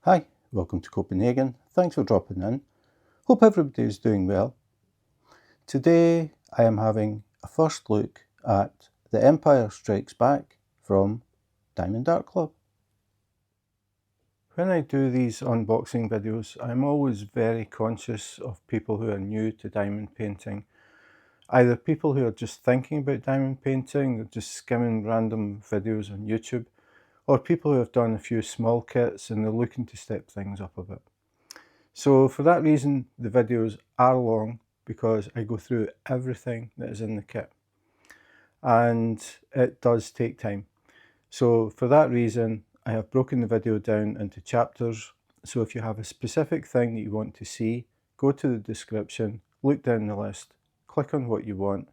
Hi, welcome to Copenhagen. Thanks for dropping in. Hope everybody is doing well. Today I am having a first look at The Empire Strikes Back from Diamond Art Club. When I do these unboxing videos, I'm always very conscious of people who are new to diamond painting. Either people who are just thinking about diamond painting, they're just skimming random videos on YouTube, or people who have done a few small kits and they're looking to step things up a bit. So for that reason, the videos are long because I go through everything that is in the kit. And it does take time. So for that reason, I have broken the video down into chapters. So if you have a specific thing that you want to see, go to the description, look down the list, click on what you want,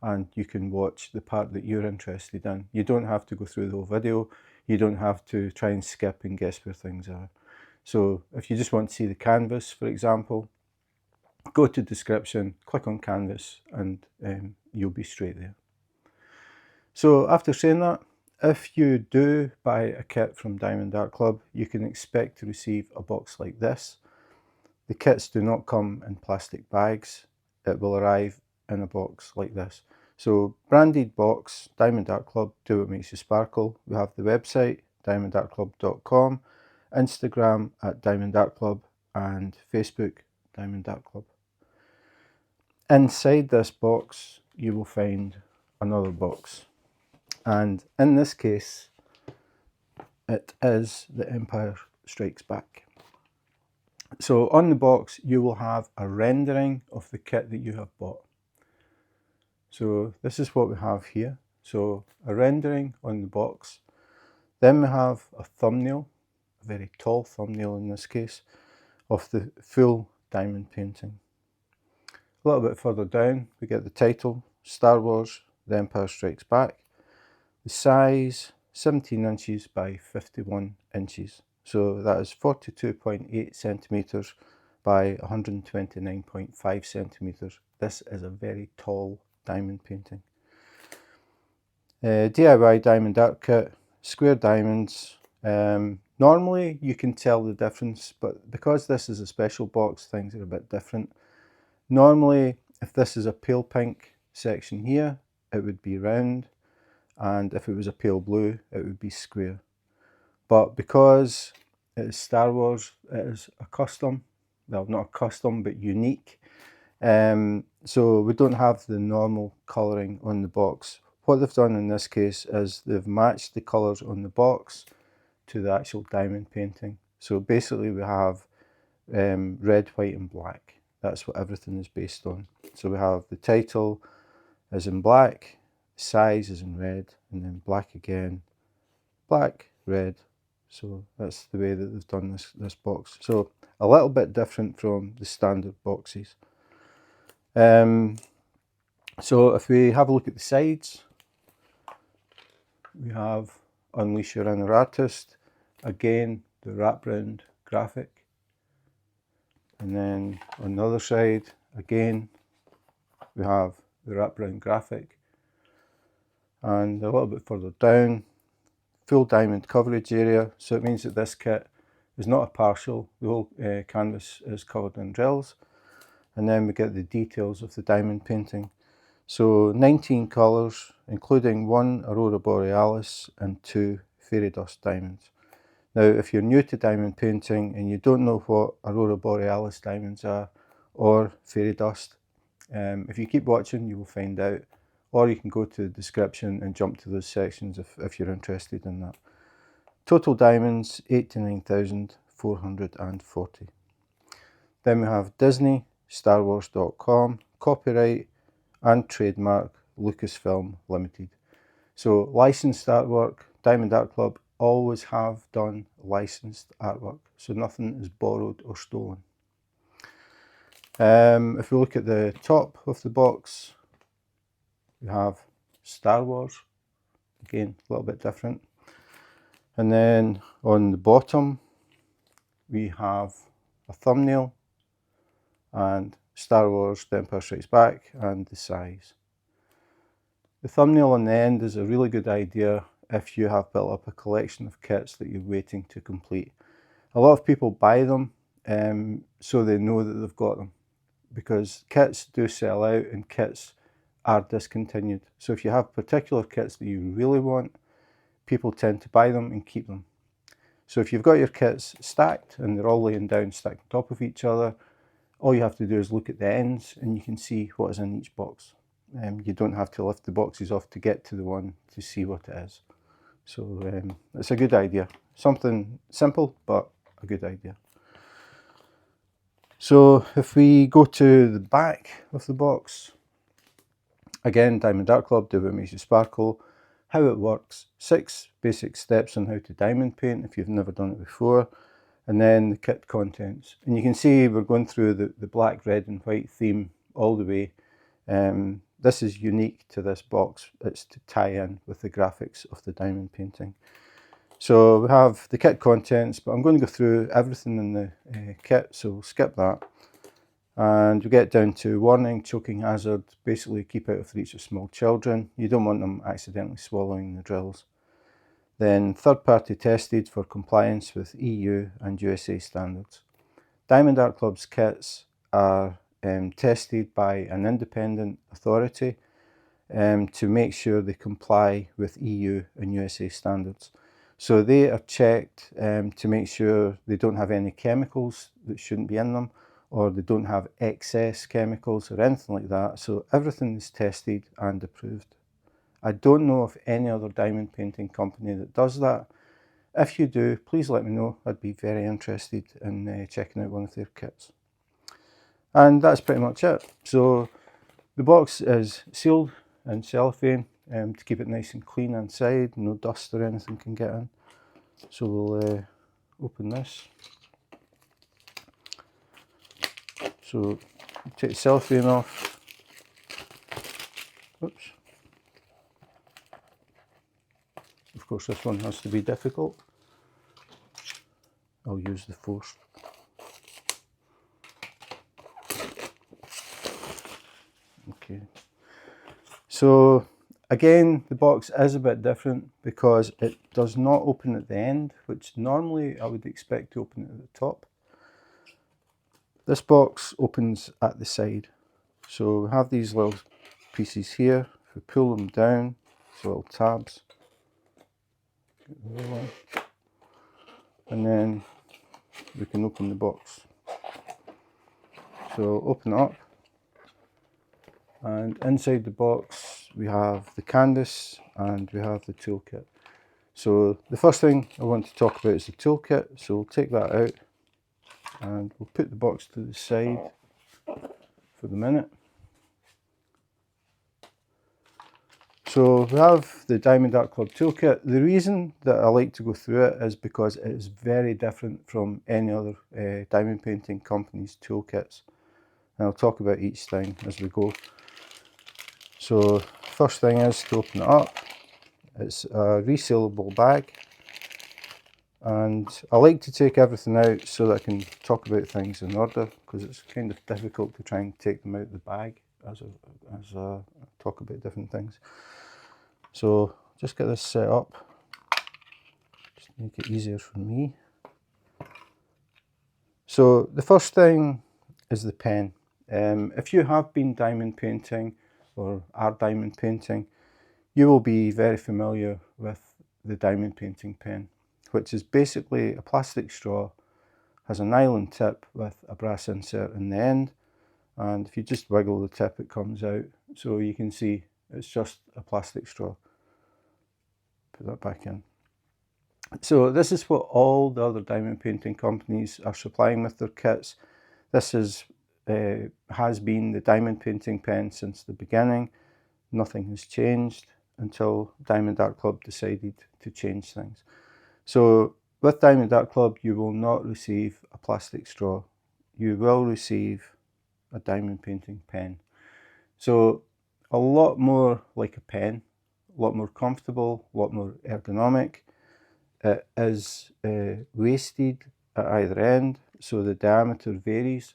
and you can watch the part that you're interested in. You don't have to go through the whole video. You don't have to try and skip and guess where things are. So if you just want to see the canvas, for example, go to description, click on canvas, and you'll be straight there. So after saying that, if you do buy a kit from Diamond Art Club, you can expect to receive a box like this. The kits do not come in plastic bags. It will arrive in a box like this. So branded box, Diamond Art Club, do what makes you sparkle. We have the website, diamondartclub.com, Instagram at Diamond Art Club, and Facebook, Diamond Art Club. Inside this box, you will find another box. And in this case, it is The Empire Strikes Back. So on the box, you will have a rendering of the kit that you have bought. So this is what we have here. So a rendering on the box. Then we have a thumbnail, a very tall thumbnail in this case, of the full diamond painting. A little bit further down, we get the title, Star Wars, The Empire Strikes Back. The size, 17 inches by 51 inches. So that is 42.8 centimetres by 129.5 centimetres. This is a very tall diamond painting. DIY diamond art kit, square diamonds. Normally you can tell the difference, but because this is a special box, things are a bit different. Normally, if this is a pale pink section here, it would be round, and if it was a pale blue, it would be square. But because it is Star Wars, it is a custom, well, not a custom, but unique. So we don't have the normal colouring on the box. What they've done in this case is they've matched the colours on the box to the actual diamond painting. So basically we have red, white and black. That's what everything is based on. So we have the title is in black, size is in red, and then black again, black, red. So that's the way that they've done this box. So a little bit different from the standard boxes. So if we have a look at the sides, we have Unleash Your Inner Artist, again the wraparound graphic, and then on the other side again we have the wraparound graphic, and a little bit further down, full diamond coverage area. So it means that this kit is not a partial, the whole canvas is covered in drills. And then we get the details of the diamond painting. So 19 colours, including 1 Aurora Borealis and 2 fairy dust diamonds. Now, if you're new to diamond painting and you don't know what Aurora Borealis diamonds are or fairy dust, if you keep watching, you will find out. Or you can go to the description and jump to those sections if you're interested in that. Total diamonds, 89,440. Then we have Disney, StarWars.com, copyright and trademark Lucasfilm Ltd. So licensed artwork, Diamond Art Club always have done licensed artwork, so nothing is borrowed or stolen. If we look at the top of the box, we have Star Wars, again a little bit different. And then on the bottom we have a thumbnail and Star Wars, The Empire Strikes Back, and the size. The thumbnail on the end is a really good idea if you have built up a collection of kits that you're waiting to complete. A lot of people buy them so they know that they've got them, because kits do sell out and kits are discontinued. So if you have particular kits that you really want, people tend to buy them and keep them. So if you've got your kits stacked and they're all laying down stacked on top of each other, all you have to do is look at the ends and you can see what is in each box. You don't have to lift the boxes off to get to the one to see what it is. So it's a good idea. Something simple, but a good idea. So if we go to the back of the box, again, Diamond Art Club, do what makes you sparkle. How it works, 6 basic steps on how to diamond paint if you've never done it before, and then the kit contents. And you can see we're going through the black, red and white theme all the way. This is unique to this box. It's to tie in with the graphics of the diamond painting. So we have the kit contents, but I'm going to go through everything in the kit, so we'll skip that. And we get down to warning, choking hazard, basically keep out of reach of small children. You don't want them accidentally swallowing the drills. Then third party tested for compliance with EU and USA standards. Diamond Art Club's kits are tested by an independent authority to make sure they comply with EU and USA standards. So they are checked to make sure they don't have any chemicals that shouldn't be in them, or they don't have excess chemicals or anything like that. So everything is tested and approved. I don't know of any other diamond painting company that does that. If you do, please let me know. I'd be very interested in checking out one of their kits. And that's pretty much it. So the box is sealed in cellophane to keep it nice and clean inside. No dust or anything can get in. So we'll open this. So take the cellophane off. Oops. Of course, this one has to be difficult. I'll use the force. Okay. So again, the box is a bit different because it does not open at the end, which normally I would expect to open at the top. This box opens at the side. So we have these little pieces here. If we pull them down, it's little tabs. And then we can open the box. So open it up. And inside the box we have the canvas and we have the toolkit. So the first thing I want to talk about is the toolkit. So we'll take that out and we'll put the box to the side for the minute. So we have the Diamond Art Club toolkit. The reason that I like to go through it is because it is very different from any other diamond painting company's toolkits. And I'll talk about each thing as we go. So first thing is to open it up. It's a resealable bag. And I like to take everything out so that I can talk about things in order, because it's kind of difficult to try and take them out of the bag as I talk about different things. So just get this set up, just make it easier for me. So the first thing is the pen. If you have been diamond painting or are diamond painting, you will be very familiar with the diamond painting pen, which is basically a plastic straw, has a nylon tip with a brass insert in the end, and if you just wiggle the tip it comes out. So you can see it's just a plastic straw. Put that back in. So this is what all the other diamond painting companies are supplying with their kits. This is has been the diamond painting pen since the beginning. Nothing has changed until Diamond Art Club decided to change things. So with Diamond Art Club you will not receive a plastic straw. You will receive a diamond painting pen. So a lot more like a pen, a lot more comfortable, a lot more ergonomic. It is wasted at either end, so the diameter varies.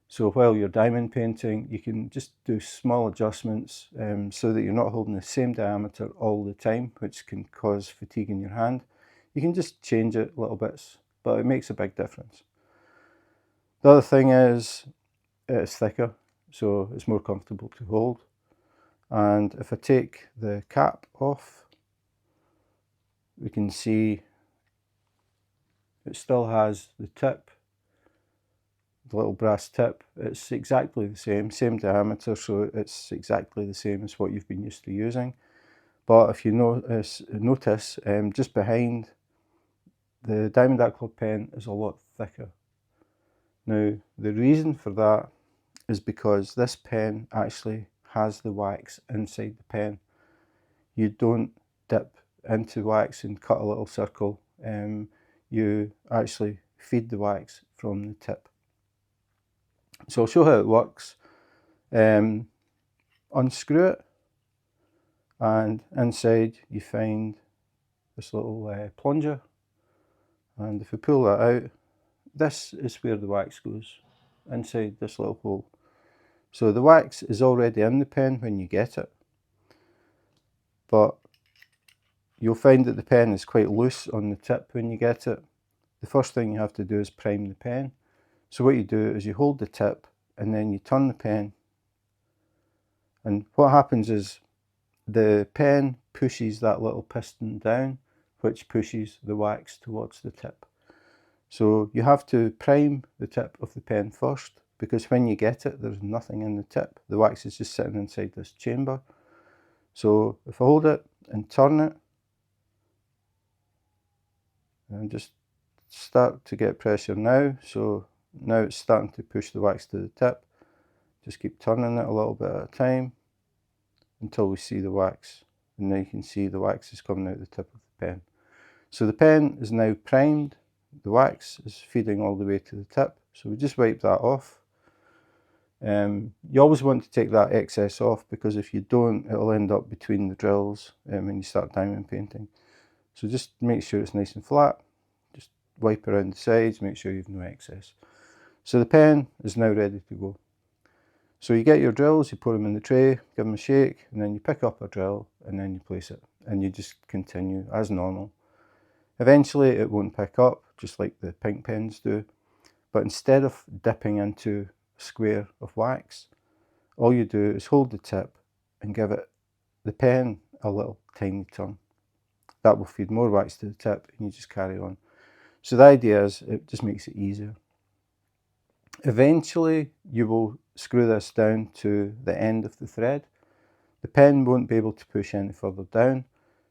So while you're diamond painting, you can just do small adjustments so that you're not holding the same diameter all the time, which can cause fatigue in your hand. You can just change it little bits but it makes a big difference. The other thing is it's thicker, so it's more comfortable to hold. And if I take the cap off, we can see it still has the tip, the little brass tip. It's exactly the same diameter, so it's exactly the same as what you've been used to using. But if you notice just behind, the Diamond Art Club pen is a lot thicker. Now, the reason for that is because this pen actually has the wax inside the pen. You don't dip into wax and cut a little circle. You actually feed the wax from the tip. So I'll show how it works. Unscrew it, and inside you find this little plunger, and if you pull that out, this is where the wax goes, inside this little hole. So the wax is already in the pen when you get it, but you'll find that the pen is quite loose on the tip when you get it. The first thing you have to do is prime the pen. So what you do is you hold the tip and then you turn the pen, and what happens is the pen pushes that little piston down, which pushes the wax towards the tip. So you have to prime the tip of the pen first, because when you get it, there's nothing in the tip. The wax is just sitting inside this chamber. So if I hold it and turn it, and just start to get pressure now, so now it's starting to push the wax to the tip. Just keep turning it a little bit at a time until we see the wax, and now you can see the wax is coming out the tip of the pen. So the pen is now primed, the wax is feeding all the way to the tip, so we just wipe that off. You always want to take that excess off, because if you don't, it'll end up between the drills when you start diamond painting. So just make sure it's nice and flat, just wipe around the sides, make sure you've no excess. So the pen is now ready to go. So you get your drills, you put them in the tray, give them a shake, and then you pick up a drill and then you place it, and you just continue as normal. Eventually it won't pick up, just like the pink pens do, but instead of dipping into a square of wax, all you do is hold the tip and give it, the pen, a little tiny turn. That will feed more wax to the tip, and you just carry on. So the idea is it just makes it easier. Eventually you will screw this down to the end of the thread. The pen won't be able to push any further down,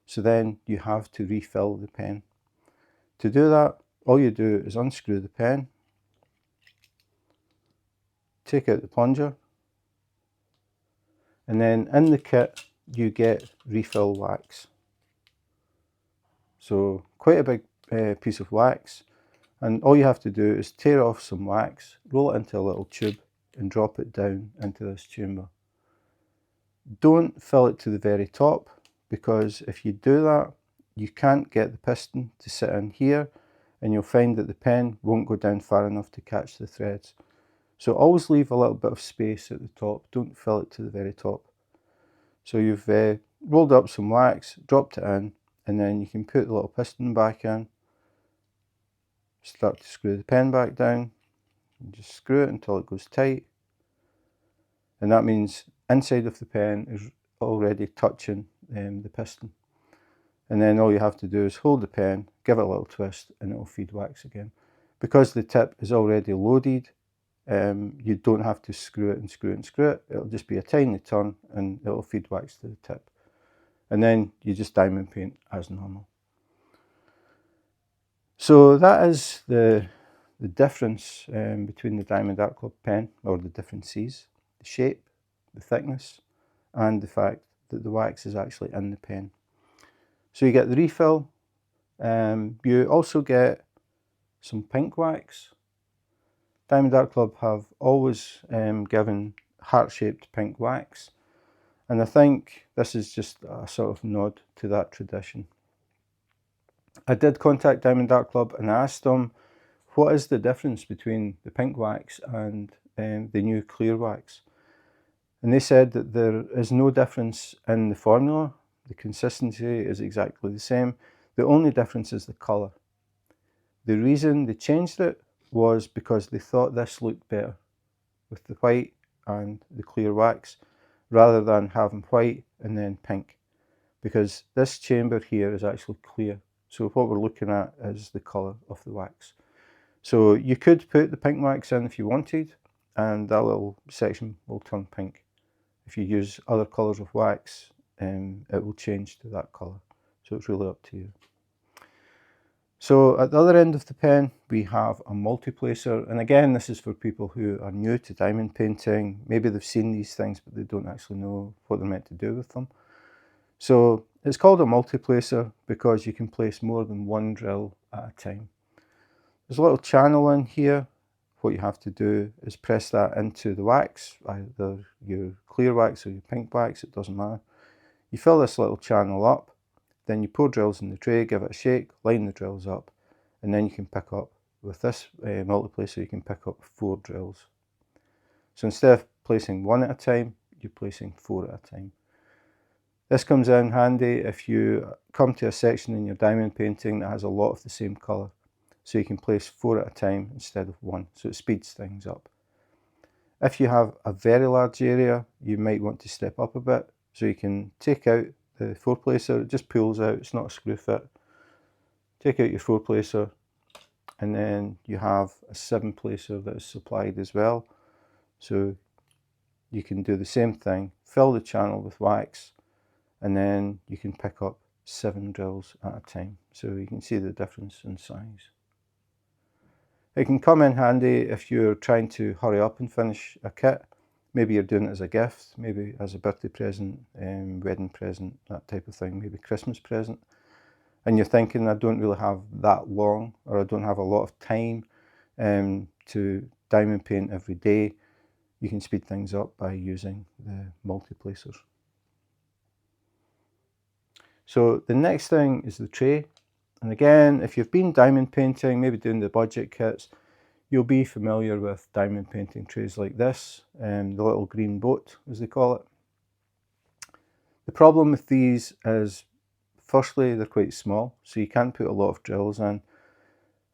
so then you have to refill the pen. To do that, all you do is unscrew the pen, take out the plunger, and then in the kit you get refill wax. So quite a big piece of wax, and all you have to do is tear off some wax, roll it into a little tube and drop it down into this chamber. Don't fill it to the very top, because if you do that, you can't get the piston to sit in here, and you'll find that the pen won't go down far enough to catch the threads. So always leave a little bit of space at the top, don't fill it to the very top. So you've rolled up some wax, dropped it in, and then you can put the little piston back in, start to screw the pen back down, and just screw it until it goes tight, and that means inside of the pen is already touching the piston. And then all you have to do is hold the pen, give it a little twist, and it will feed wax again. Because the tip is already loaded, you don't have to screw it and screw it and screw it. It'll just be a tiny turn and it'll feed wax to the tip. And then you just diamond paint as normal. So that is the difference between the Diamond Art Club pen, or the differences: the shape, the thickness, and the fact that the wax is actually in the pen. So you get the refill. You also get some pink wax. Diamond Art Club have always given heart-shaped pink wax, and I think this is just a sort of nod to that tradition. I did contact Diamond Art Club and I asked them, what is the difference between the pink wax and the new clear wax? And they said that there is no difference in the formula. The consistency is exactly the same. The only difference is the colour. The reason they changed it was because they thought this looked better with the white and the clear wax, rather than having white and then pink, because this chamber here is actually clear. So what we're looking at is the colour of the wax. So you could put the pink wax in if you wanted, and that little section will turn pink. If you use other colours of wax, it will change to that colour. So it's really up to you. So at the other end of the pen, we have a multiplacer. And again, this is for people who are new to diamond painting. Maybe they've seen these things, but they don't actually know what they're meant to do with them. So it's called a multiplacer because you can place more than one drill at a time. There's a little channel in here. What you have to do is press that into the wax, either your clear wax or your pink wax, it doesn't matter. You fill this little channel up, then you pour drills in the tray, give it a shake, line the drills up, and then you can pick up, with this multiplacer, you can pick up 4 drills. So instead of placing 1 at a time, you're placing 4 at a time. This comes in handy if you come to a section in your diamond painting that has a lot of the same colour. So you can place 4 at a time instead of 1, so it speeds things up. If you have a very large area, you might want to step up a bit, so you can take out the 4-placer, it just pulls out, it's not a screw fit. Take out your 4-placer, and then you have a 7-placer that is supplied as well. So you can do the same thing, fill the channel with wax, and then you can pick up 7 drills at a time. So you can see the difference in size. It can come in handy if you're trying to hurry up and finish a kit. Maybe you're doing it as a gift, maybe as a birthday present, wedding present, that type of thing, maybe Christmas present. And you're thinking, I don't really have that long, or I don't have a lot of time to diamond paint every day. You can speed things up by using the multiplacers. So the next thing is the tray. And again, if you've been diamond painting, maybe doing the budget kits, you'll be familiar with diamond painting trays like this, the little green boat, as they call it. The problem with these is, firstly, they're quite small, so you can't put a lot of drills in.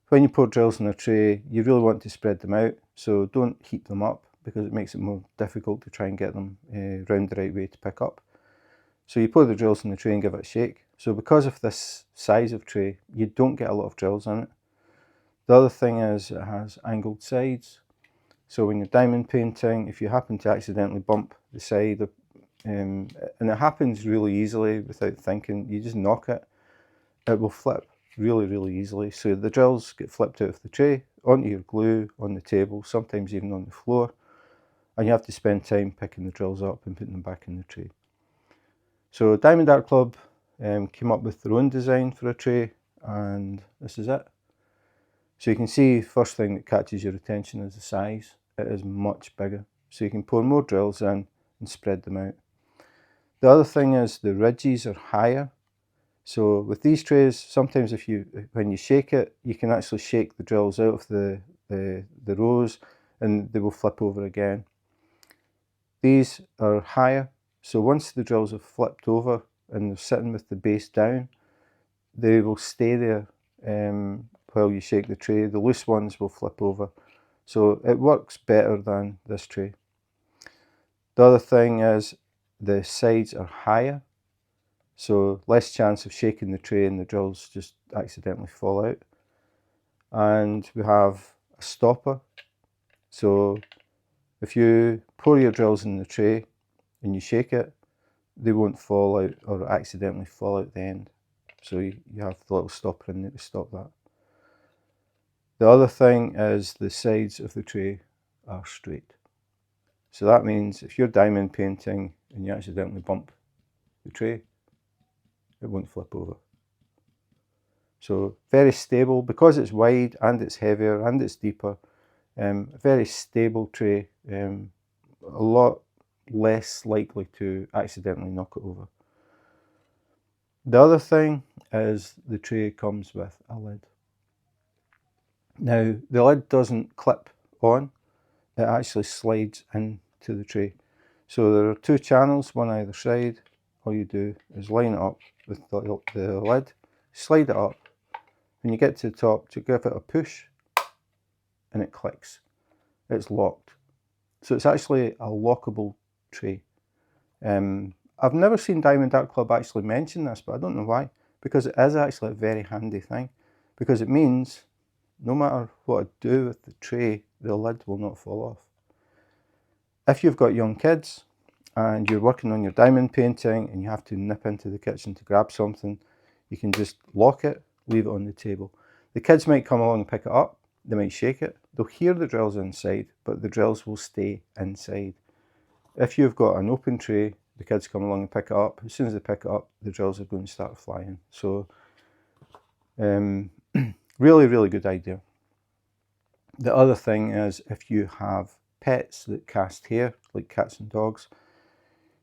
When you pour drills in a tray, you really want to spread them out, so don't heap them up, because it makes it more difficult to try and get them round the right way to pick up. So you pour the drills in the tray and give it a shake. So because of this size of tray, you don't get a lot of drills in it. The other thing is it has angled sides. So when you're diamond painting, if you happen to accidentally bump the side, and it happens really easily without thinking, you just knock it, it will flip really easily. So the drills get flipped out of the tray, onto your glue, on the table, sometimes even on the floor, and you have to spend time picking the drills up and putting them back in the tray. So Diamond Art Club came up with their own design for a tray, and this is it. So you can see, first thing that catches your attention is the size. It is much bigger, so you can pour more drills in and spread them out. The other thing is the ridges are higher. So with these trays, sometimes when you shake it, you can actually shake the drills out of the rows, and they will flip over again. These are higher, so once the drills have flipped over and they're sitting with the base down, they will stay there while you shake the tray. The loose ones will flip over. So it works better than this tray. The other thing is the sides are higher, so less chance of shaking the tray and the drills just accidentally fall out. And we have a stopper. So if you pour your drills in the tray and you shake it, they won't fall out or accidentally fall out the end. So you have the little stopper in there to stop that. The other thing is the sides of the tray are straight. So that means if you're diamond painting and you accidentally bump the tray, it won't flip over. So very stable, because it's wide and it's heavier and it's deeper. A very stable tray, a lot less likely to accidentally knock it over. The other thing is the tray comes with a lid. Now the lid doesn't clip on, it actually slides into the tray. So there are 2 channels, one either side. All you do is line it up with the lid, slide it up, When you get to the top, to give it a push and it clicks. It's locked. So it's actually a lockable tray. I've never seen Diamond Art Club actually mention this, but I don't know why. Because it is actually a very handy thing. Because it means no matter what I do with the tray, the lid will not fall off. If you've got young kids and you're working on your diamond painting and you have to nip into the kitchen to grab something, you can just lock it, leave it on the table. The kids might come along and pick it up, they might shake it, they'll hear the drills inside, but the drills will stay inside. If you've got an open tray, the kids come along and pick it up, as soon as they pick it up, the drills are going to start flying. So, really, really good idea. The other thing is, if you have pets that cast hair, like cats and dogs,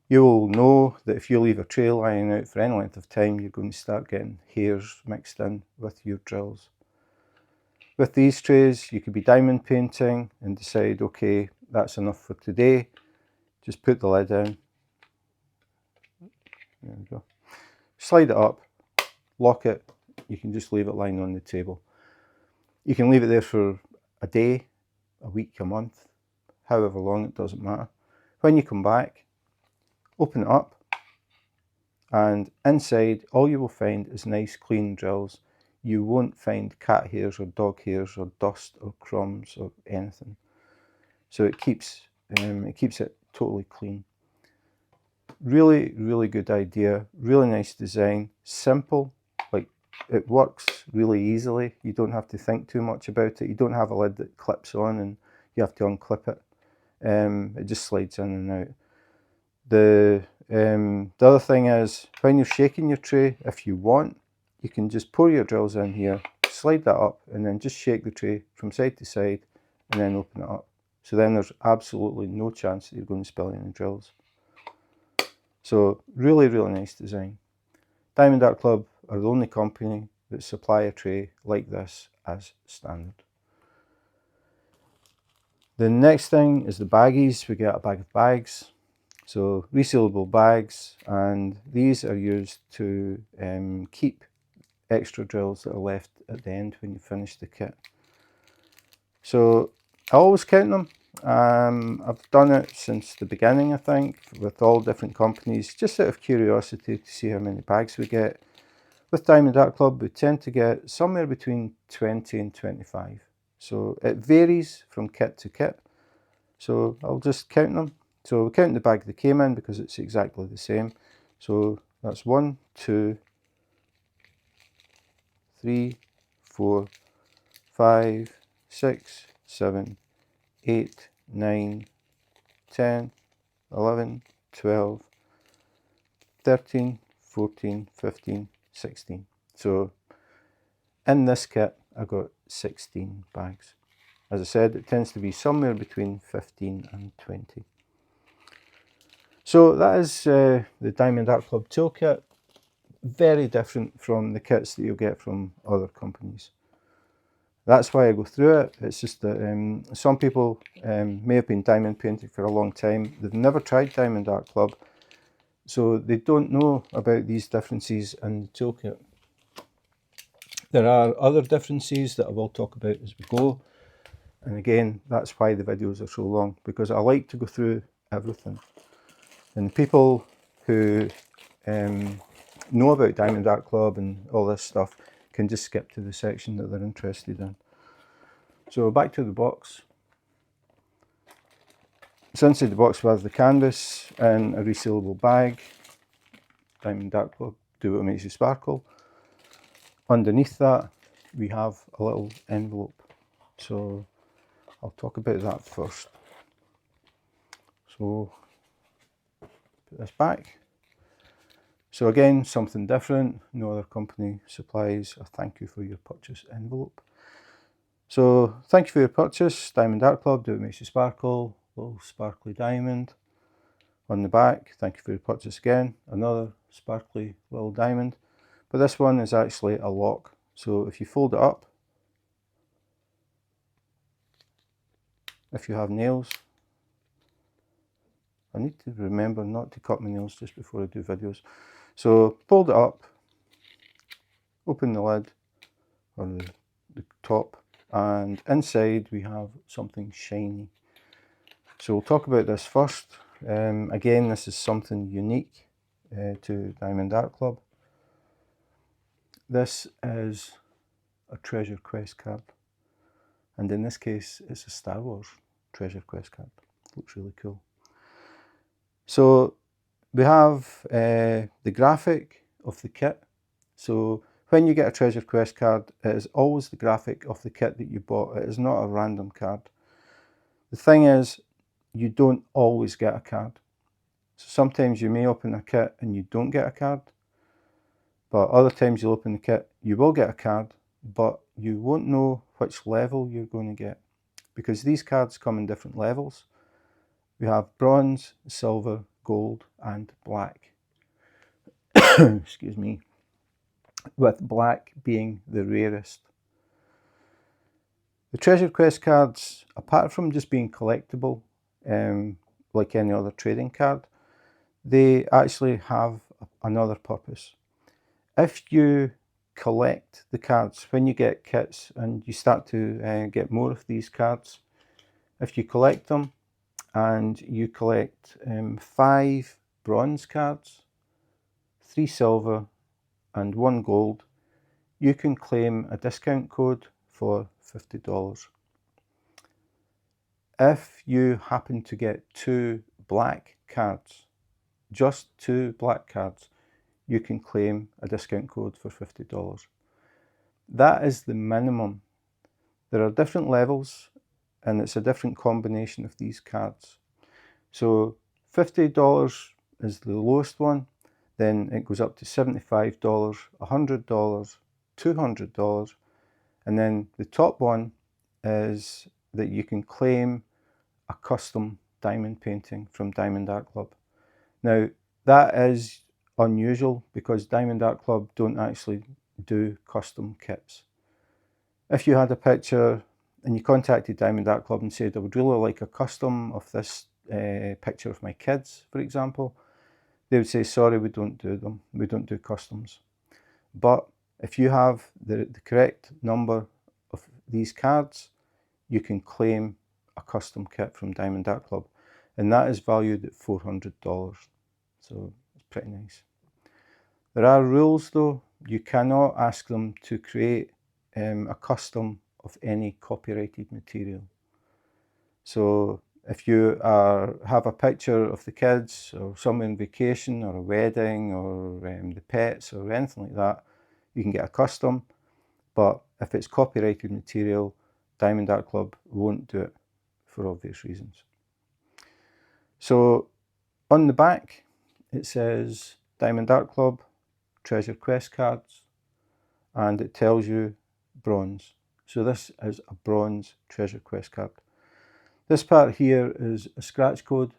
you will know that if you leave a tray lying out for any length of time, you're going to start getting hairs mixed in with your drills. With these trays, you could be diamond painting and decide, okay, that's enough for today. Just put the lid in. There we go. Slide it up, lock it. You can just leave it lying on the table. You can leave it there for a day, a week, a month, however long, it doesn't matter. When you come back, open it up, and inside all you will find is nice clean drills. You won't find cat hairs or dog hairs or dust or crumbs or anything. So it keeps it totally clean. Really, really good idea. Really nice design. Simple. Like, it works really easily. You don't have to think too much about it. You don't have a lid that clips on and you have to unclip it. It just slides in and out. The other thing is, when you're shaking your tray, if you want, you can just pour your drills in here, slide that up, and then just shake the tray from side to side, and then open it up. So then there's absolutely no chance that you're going to spill any drills. So really, really nice design. Diamond Art Club are the only company that supply a tray like this as standard. The next thing is the baggies. We get a bag of bags. So resealable bags, and these are used to keep extra drills that are left at the end when you finish the kit. So I always count them. I've done it since the beginning, I think, with all different companies, just out of curiosity to see how many bags we get. With Diamond Art Club, we tend to get somewhere between 20 and 25. So it varies from kit to kit. So I'll just count them. So we count the bag they came in because it's exactly the same. So that's 1, 2, 3, 4, 5, 6, 7, 8, 9, 10, 11, 12, 13, 14, 15, 16. So in this kit, I got 16 bags. As I said, it tends to be somewhere between 15 and 20. So that is the Diamond Art Club toolkit. Very different from the kits that you'll get from other companies. That's why I go through it. It's just that some people may have been diamond painting for a long time. They've never tried Diamond Art Club, so they don't know about these differences in the toolkit. There are other differences that I will talk about as we go. And again, that's why the videos are so long, because I like to go through everything. And people who know about Diamond Art Club and all this stuff can just skip to the section that they're interested in. So back to the box. So inside the box we have the canvas in a resealable bag. Diamond Art Club, do what makes you sparkle. Underneath that we have a little envelope. So I'll talk about that first. So put this back. So again, something different. No other company supplies a thank you for your purchase envelope. So thank you for your purchase, Diamond Art Club, do what makes you sparkle, little sparkly diamond. On the back, thank you for your purchase again, another sparkly little diamond. But this one is actually a lock. So if you fold it up, if you have nails, I need to remember not to cut my nails just before I do videos. So fold it up, open the lid, or the top, and inside we have something shiny. So we'll talk about this first. Again, this is something unique to Diamond Art Club. This is a Treasure Quest card, and in this case it's a Star Wars Treasure Quest card. Looks really cool. So we have the graphic of the kit. So when you get a Treasure Quest card, it is always the graphic of the kit that you bought. It is not a random card. The thing is, you don't always get a card. So sometimes you may open a kit and you don't get a card, but other times you'll open the kit, you will get a card, but you won't know which level you're going to get, because these cards come in different levels. We have bronze, silver, gold and black. Excuse me. With black being the rarest. The Treasure Quest cards, apart from just being collectible, like any other trading card, they actually have another purpose. If you collect the cards, when you get kits and you start to get more of these cards, if you collect them and you collect 5 bronze cards, 3 silver and 1 gold, you can claim a discount code for $50. If you happen to get 2 black cards, just 2 black cards, you can claim a discount code for $50. That is the minimum. There are different levels and it's a different combination of these cards. So $50 is the lowest one, then it goes up to $75, $100, $200, and then the top one is that you can claim a custom diamond painting from Diamond Art Club. Now that is unusual because Diamond Art Club don't actually do custom kits. If you had a picture and you contacted Diamond Art Club and said, I would really like a custom of this picture of my kids, for example, they would say, sorry, we don't do them. We don't do customs. But if you have the correct number of these cards, you can claim a custom kit from Diamond Art Club, and that is valued at $400. So it's pretty nice. There are rules though. You cannot ask them to create a custom of any copyrighted material. So if you have a picture of the kids or someone on vacation or a wedding or the pets or anything like that, you can get a custom. But if it's copyrighted material, Diamond Art Club won't do it for obvious reasons. So on the back it says Diamond Art Club Treasure Quest cards, and it tells you bronze. So this is a bronze Treasure Quest card. This part here is a scratch code,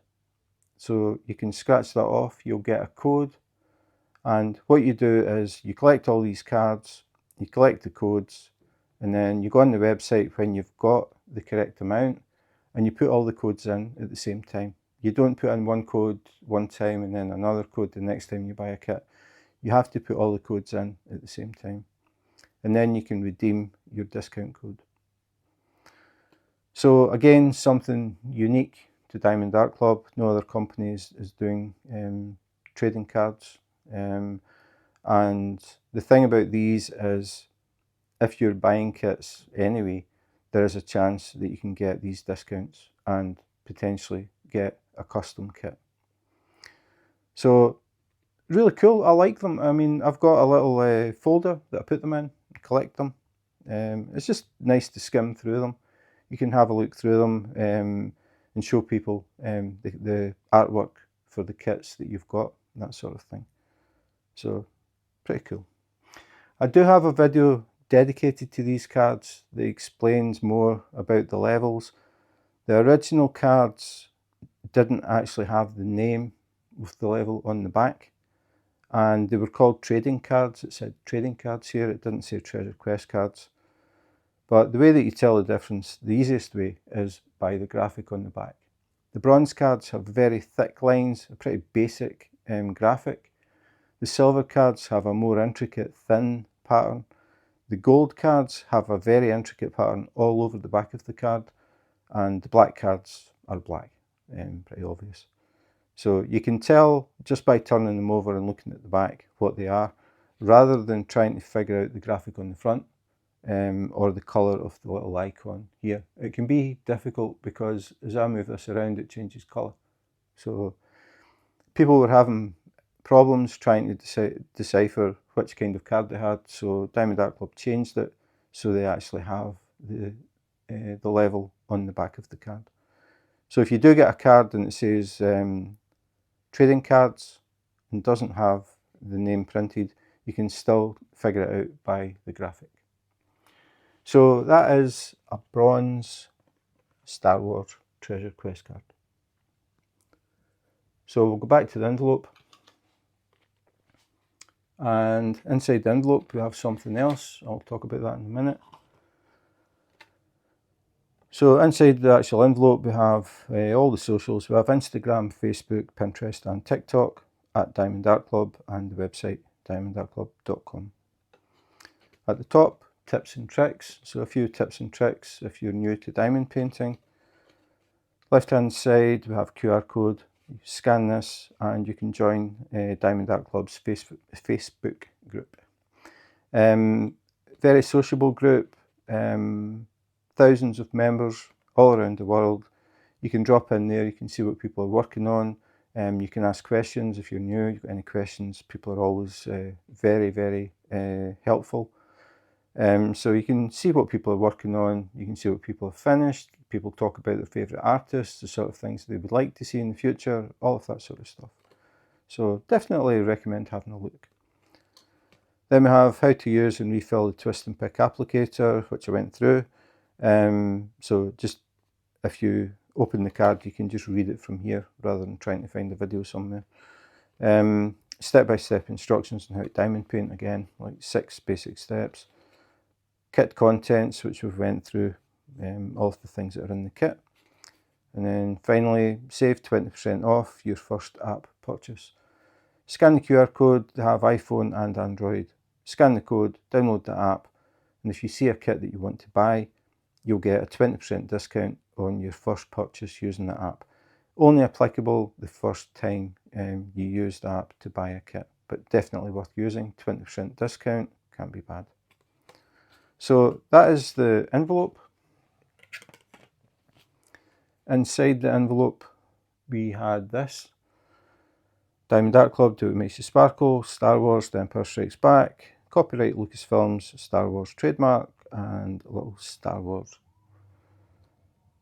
so you can scratch that off, you'll get a code, and what you do is you collect all these cards, you collect the codes, and then you go on the website when you've got the correct amount and you put all the codes in at the same time. You don't put in one code one time and then another code the next time you buy a kit. You have to put all the codes in at the same time, and then you can redeem your discount code. So again, something unique to Diamond Art Club. No other company is doing trading cards. And the thing about these is, if you're buying kits anyway, there is a chance that you can get these discounts and potentially get a custom kit. So really cool. I like them. I mean, I've got a little folder that I put them in, collect them. It's just nice to skim through them. You can have a look through them and show people the artwork for the kits that you've got, that sort of thing. So pretty cool. I do have a video dedicated to these cards that explains more about the levels. The original cards didn't actually have the name with the level on the back, and they were called trading cards. It said trading cards here, it didn't say Treasure Quest cards. But the way that you tell the difference, the easiest way, is by the graphic on the back. The bronze cards have very thick lines, a pretty basic graphic. The silver cards have a more intricate, thin pattern. The gold cards have a very intricate pattern all over the back of the card, and the black cards are black, pretty obvious. So you can tell just by turning them over and looking at the back what they are, rather than trying to figure out the graphic on the front or the colour of the little icon here. It can be difficult because as I move this around it changes colour. So people were having problems trying to decipher which kind of card they had, so Diamond Art Club changed it so they actually have the level on the back of the card. So if you do get a card and it says trading cards and doesn't have the name printed, you can still figure it out by the graphic. So that is a bronze Star Wars Treasure Quest card. So we'll go back to the envelope, and inside the envelope we have something else. I'll talk about that in a minute. So inside the actual envelope we have all the socials. We have Instagram, Facebook, Pinterest and TikTok at Diamond Art Club, and the website diamondartclub.com. At the top, tips and tricks. So a few tips and tricks if you're new to diamond painting. Left hand side we have QR code. You scan this and you can join Diamond Art Club's Facebook group. Very sociable group, thousands of members all around the world. You can drop in there, you can see what people are working on. You can ask questions if you're new, you've got any questions. People are always very, very helpful. So you can see what people are working on, you can see what people have finished, people talk about their favourite artists, the sort of things they would like to see in the future, all of that sort of stuff. So definitely recommend having a look. Then we have how to use and refill the twist and pick applicator, which I went through. So just if you open the card, you can just read it from here rather than trying to find a video somewhere. Step-by-step instructions on how to diamond paint, again, like 6 basic steps. Kit contents, which we've went through, all of the things that are in the kit. And then finally, save 20% off your first app purchase. Scan the QR code. They have iPhone and Android. Scan the code, download the app, and if you see a kit that you want to buy, you'll get a 20% discount on your first purchase using the app. Only applicable the first time you use the app to buy a kit, but definitely worth using. 20% discount, can't be bad. So that is the envelope. Inside the envelope we had this. Diamond Art Club, Do What Makes You Sparkle, Star Wars, The Empire Strikes Back, copyright Lucasfilm's Star Wars trademark, and a little Star Wars.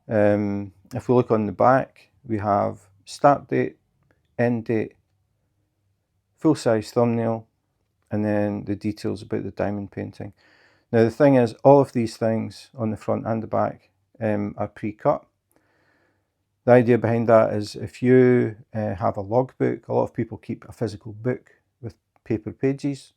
If we look on the back, we have start date, end date, full-size thumbnail, and then the details about the diamond painting. Now the thing is, all of these things on the front and the back are pre-cut. The idea behind that is if you have a logbook, a lot of people keep a physical book with paper pages.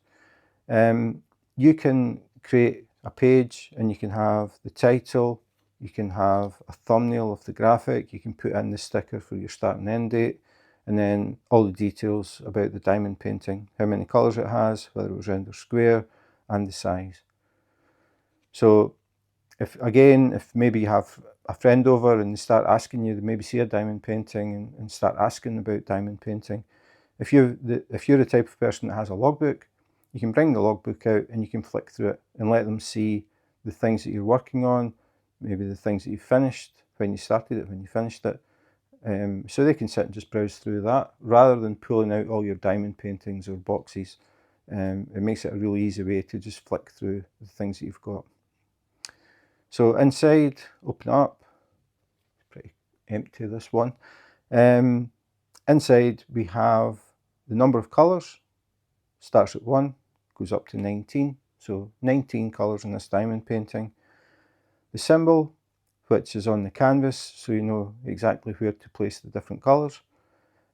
You can create a page and you can have the title, you can have a thumbnail of the graphic, you can put in the sticker for your start and end date, and then all the details about the diamond painting, how many colours it has, whether it was round or square, and the size. So if maybe you have a friend over and they start asking you, they maybe see a diamond painting and start asking about diamond painting. If you're the type of person that has a logbook, you can bring the logbook out and you can flick through it and let them see the things that you're working on, maybe the things that you finished, when you started it, when you finished it. So they can sit and just browse through that rather than pulling out all your diamond paintings or boxes. It makes it a really easy way to just flick through the things that you've got. So inside, open up, pretty empty this one. Inside we have the number of colours, starts at 1, goes up to 19, so 19 colours in this diamond painting. The symbol, which is on the canvas, so you know exactly where to place the different colours.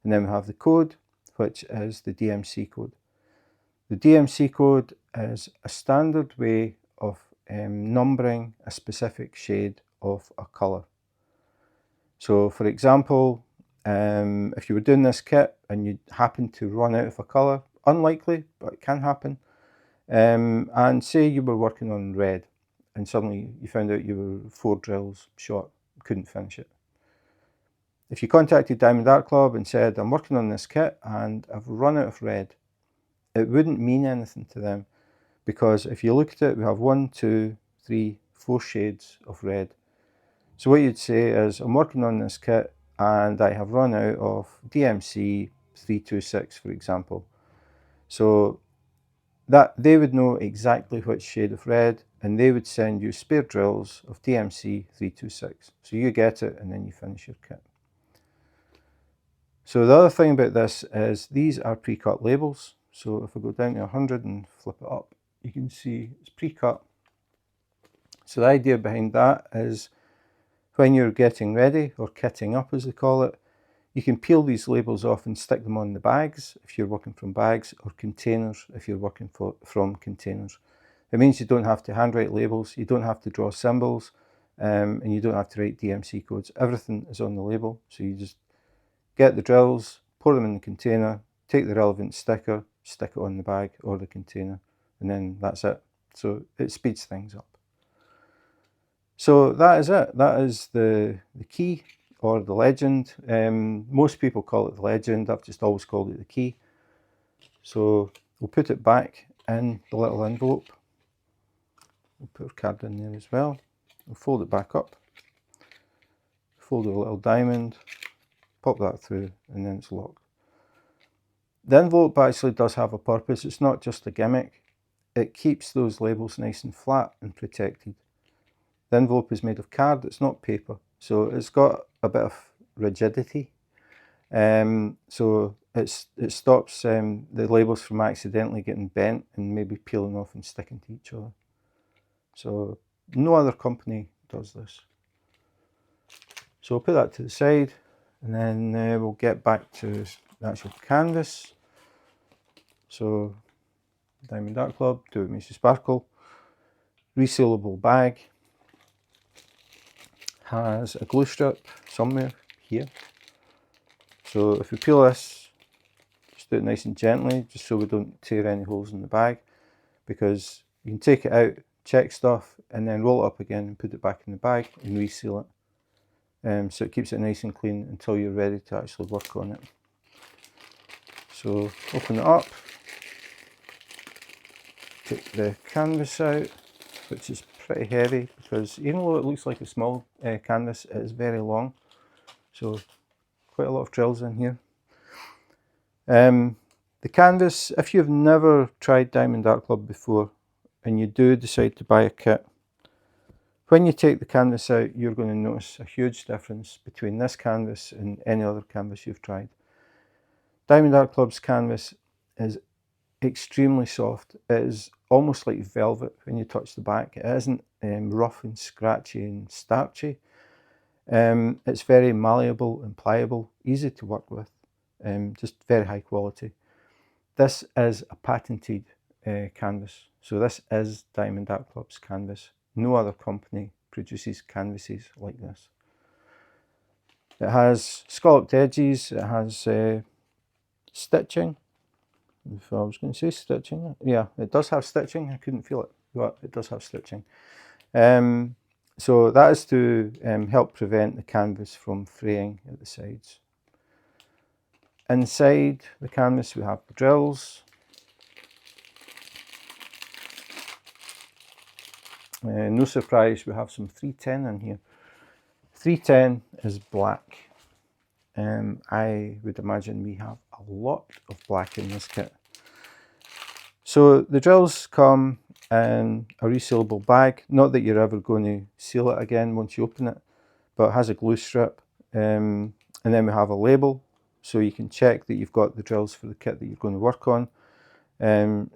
And then we have the code, which is the DMC code. The DMC code is a standard way of numbering a specific shade of a colour. So for example, if you were doing this kit and you happen to run out of a colour, unlikely, but it can happen, And say you were working on red and suddenly you found out you were 4 drills short, couldn't finish it. If you contacted Diamond Art Club and said, I'm working on this kit and I've run out of red, it wouldn't mean anything to them, because if you look at it, we have 1, 2, 3, 4 shades of red. So what you'd say is, I'm working on this kit and I have run out of DMC 326, for example. So that they would know exactly which shade of red, and they would send you spare drills of DMC 326. So you get it and then you finish your kit. So the other thing about this is these are pre-cut labels. So if I go down to 100 and flip it up, you can see it's pre-cut. So the idea behind that is when you're getting ready, or kitting up as they call it, you can peel these labels off and stick them on the bags if you're working from bags, or containers if you're working from containers. It means you don't have to handwrite labels, you don't have to draw symbols, and you don't have to write DMC codes. Everything is on the label. So you just get the drills, pour them in the container, take the relevant sticker, stick it on the bag or the container, and then that's it. So it speeds things up. So that is it. That is the key, or the legend. Most people call it the legend. I've just always called it the key. So we'll put it back in the little envelope. We'll put our card in there as well. We'll fold it back up, fold a little diamond, pop that through, and then it's locked. The envelope actually does have a purpose. It's not just a gimmick. It keeps those labels nice and flat and protected. The envelope is made of card, it's not paper, so it's got a bit of rigidity. So it stops the labels from accidentally getting bent and maybe peeling off and sticking to each other. So no other company does this. So we'll put that to the side, and then we'll get back to the actual canvas. So Diamond Art Club, Do It Makes You Sparkle, resealable bag, has a glue strip somewhere here. So if we peel this, just do it nice and gently, just so we don't tear any holes in the bag, because you can take it out, check stuff, and then roll it up again and put it back in the bag and reseal it. So it keeps it nice and clean until you're ready to actually work on it. So open it up, take the canvas out, which is pretty heavy, because even though it looks like a small canvas, it is very long. So quite a lot of drills in here. The canvas, if you've never tried Diamond Art Club before and you do decide to buy a kit, when you take the canvas out, you're going to notice a huge difference between this canvas and any other canvas you've tried. Diamond Art Club's canvas is extremely soft. It is almost like velvet when you touch the back. It isn't rough and scratchy and starchy. It's very malleable and pliable, easy to work with, just very high quality. This is a patented canvas, so this is Diamond Art Club's canvas. No other company produces canvases like this. It has scalloped edges, it has stitching. If I was going to say stitching, yeah, it does have stitching. I couldn't feel it, but it does have stitching. So that is to help prevent the canvas from fraying at the sides. Inside the canvas we have the drills. No surprise, we have some 310 in here. 310 is black. I would imagine we have a lot of black in this kit. So the drills come in a resealable bag. Not that you're ever going to seal it again once you open it, but it has a glue strip. And then we have a label, so you can check that you've got the drills for the kit that you're going to work on.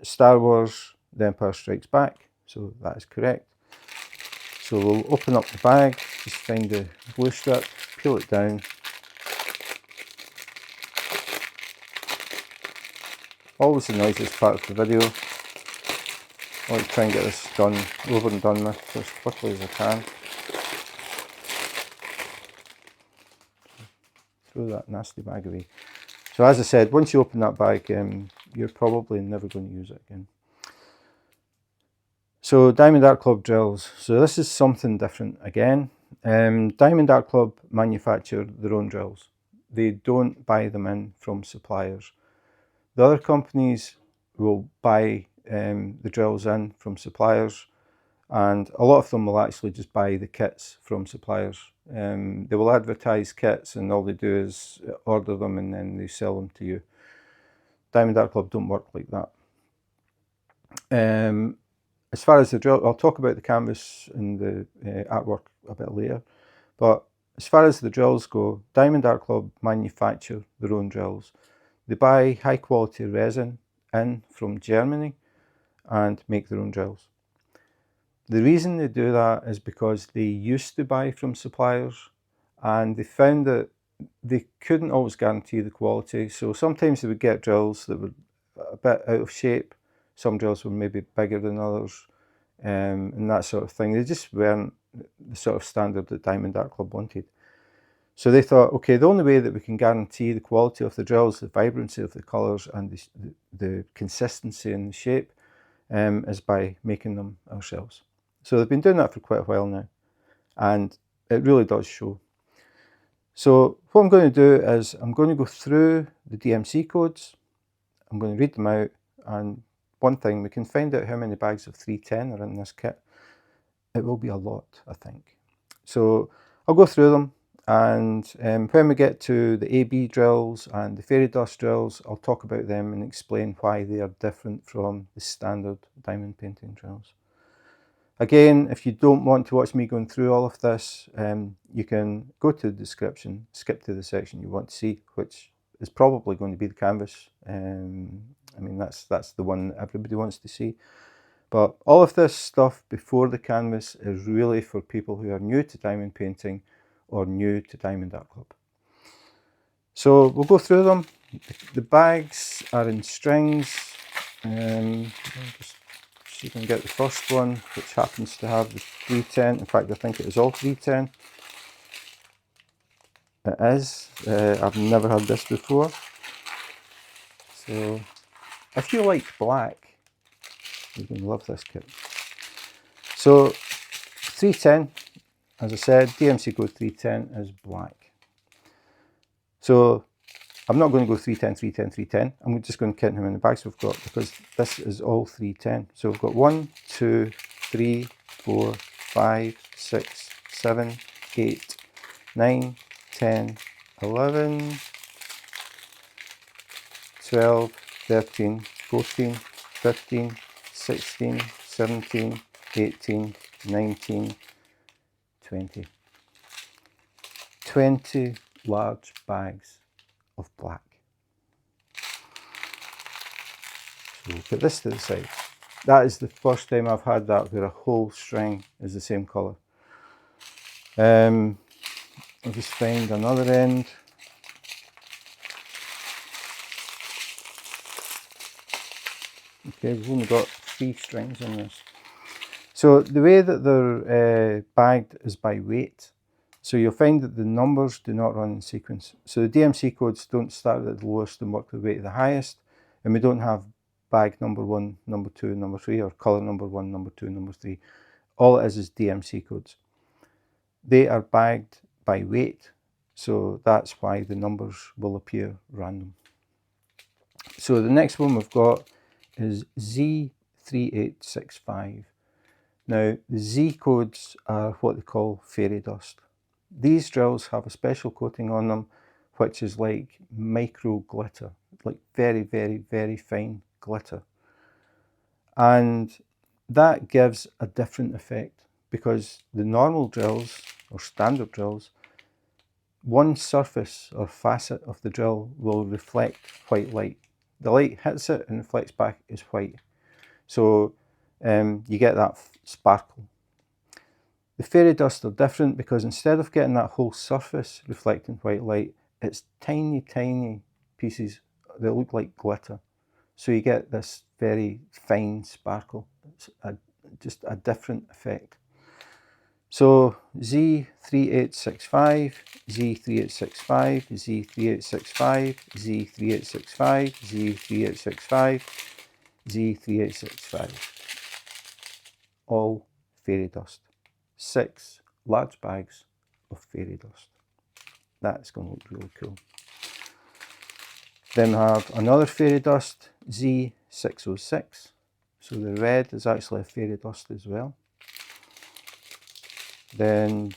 Star Wars, The Empire Strikes Back, so that is correct. So we'll open up the bag, just find the glue strip, peel it down. Always the noisiest part of the video. I like to try and get this done, over and done with as quickly as I can. Throw that nasty bag away. So as I said, once you open that bag, you're probably never going to use it again. So Diamond Art Club drills. So this is something different again. Diamond Art Club manufacture their own drills. They don't buy them in from suppliers. The other companies will buy the drills in from suppliers, and a lot of them will actually just buy the kits from suppliers. They will advertise kits, and all they do is order them and then they sell them to you. Diamond Art Club don't work like that. As far as the drill, I'll talk about the canvas and the artwork a bit later, but as far as the drills go, Diamond Art Club manufacture their own drills. They buy high quality resin in from Germany and make their own drills. The reason they do that is because they used to buy from suppliers and they found that they couldn't always guarantee the quality. So sometimes they would get drills that were a bit out of shape. Some drills were maybe bigger than others, and that sort of thing. They just weren't the sort of standard that Diamond Art Club wanted. So they thought, okay, the only way that we can guarantee the quality of the drills, the vibrancy of the colours and the consistency in the shape is by making them ourselves. So they've been doing that for quite a while now, and it really does show. So what I'm going to do is I'm going to go through the DMC codes, I'm going to read them out, and one thing, we can find out how many bags of 310 are in this kit. It will be a lot, I think. So I'll go through them, and when we get to the AB drills and the fairy dust drills, I'll talk about them and explain why they are different from the standard diamond painting drills. Again, if you don't want to watch me going through all of this, you can go to the description, skip to the section you want to see, which is probably going to be the canvas. I mean, that's the one that everybody wants to see. But all of this stuff before the canvas is really for people who are new to diamond painting or new to Diamond Art Club. So we'll go through them. The bags are in strings. Just see if I can get the first one, which happens to have the 310. In fact, I think it is all 310. It is. I've never had this before. So if you like black, you're going to love this kit. So 310, as I said, DMC code 310 is black. So I'm not going to go 310, 310, 310. I'm just going to count how many bags we've got, because this is all 310. So we've got 1, 2, 3, 4, 5, 6, 7, 8, 9, 10, 11, 12, 13, 14, 15, 16, 17, 18, 19, 20. 20 large bags of black. So we'll put this to the side. That is the first time I've had that where a whole string is the same colour. I'll just find another end. Okay, we've only got 3 strings in this. So the way that they're bagged is by weight. So you'll find that the numbers do not run in sequence. So the DMC codes don't start at the lowest and work their way to the highest. And we don't have bag number 1, number 2, number 3, or colour number 1, number 2, number 3. All it is DMC codes. They are bagged by weight. So that's why the numbers will appear random. So the next one we've got is Z3865. Now, the Z codes are what they call fairy dust. These drills have a special coating on them, which is like micro glitter, like very, very, very fine glitter. And that gives a different effect, because the normal drills, or standard drills, one surface or facet of the drill will reflect white light. The light hits it and reflects back as white. So you get that sparkle. The fairy dust are different because instead of getting that whole surface reflecting white light, it's tiny, tiny pieces that look like glitter. So you get this very fine sparkle. It's just a different effect. So Z3865, Z3865, Z3865, Z3865, Z3865, Z3865. all fairy dust. 6 large bags of fairy dust. That's going to look really cool. Then we have another fairy dust, Z606. So the red is actually a fairy dust as well. Then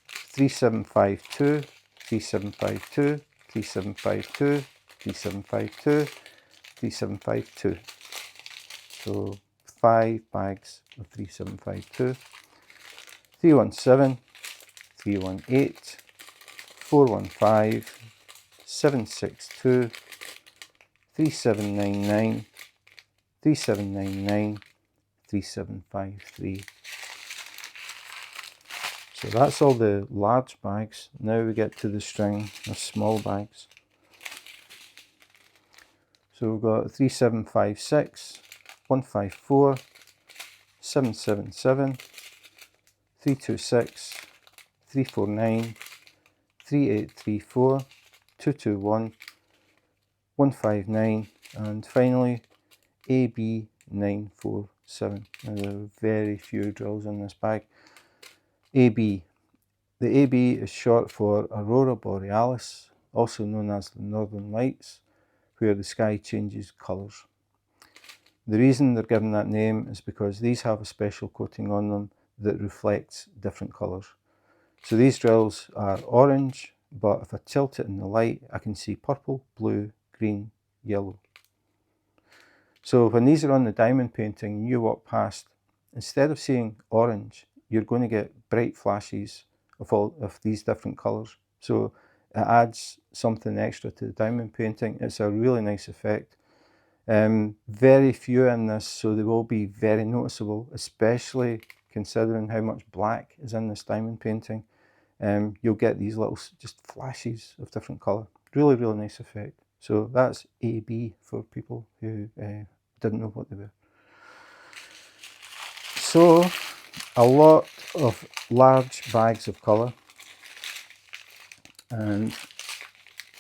3752, 3752, 3752, 3752, 3752. So 5 bags of 3752. 317, 318, 415, 762, 3799, 3799, 3753. So that's all the large bags. Now we get to the string of small bags. So we've got 3756, 154, 777, 326, 349, 3834, 221, 159, and finally AB947. Now there are very few drills in this bag. AB. The AB is short for Aurora Borealis, also known as the Northern Lights, where the sky changes colours. The reason they're given that name is because these have a special coating on them that reflects different colours. So these drills are orange, but if I tilt it in the light, I can see purple, blue, green, yellow. So when these are on the diamond painting and you walk past, instead of seeing orange, you're going to get bright flashes of these different colours. So it adds something extra to the diamond painting. It's a really nice effect. Very few in this, so they will be very noticeable, especially considering how much black is in this diamond painting. You'll get these little just flashes of different colour. Really, really nice effect. So that's AB for people who didn't know what they were. So a lot of large bags of colour and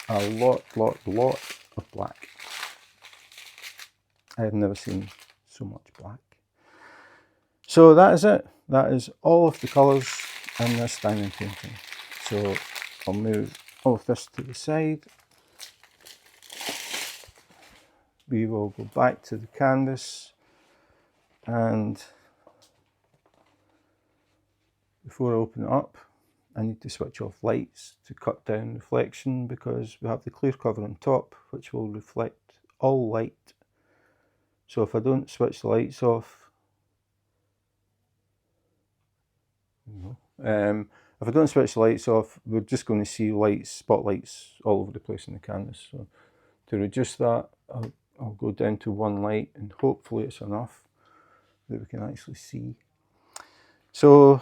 a lot of black. I have never seen so much black. So that is it. That is all of the colours in this diamond painting. So I'll move all of this to the side. We will go back to the canvas, and before I open it up, I need to switch off lights to cut down reflection, because we have the clear cover on top which will reflect all light. So if I don't switch the lights off, if I don't switch the lights off, we're just going to see lights, spotlights all over the place in the canvas. So to reduce that, I'll go down to one light, and hopefully it's enough that we can actually see. So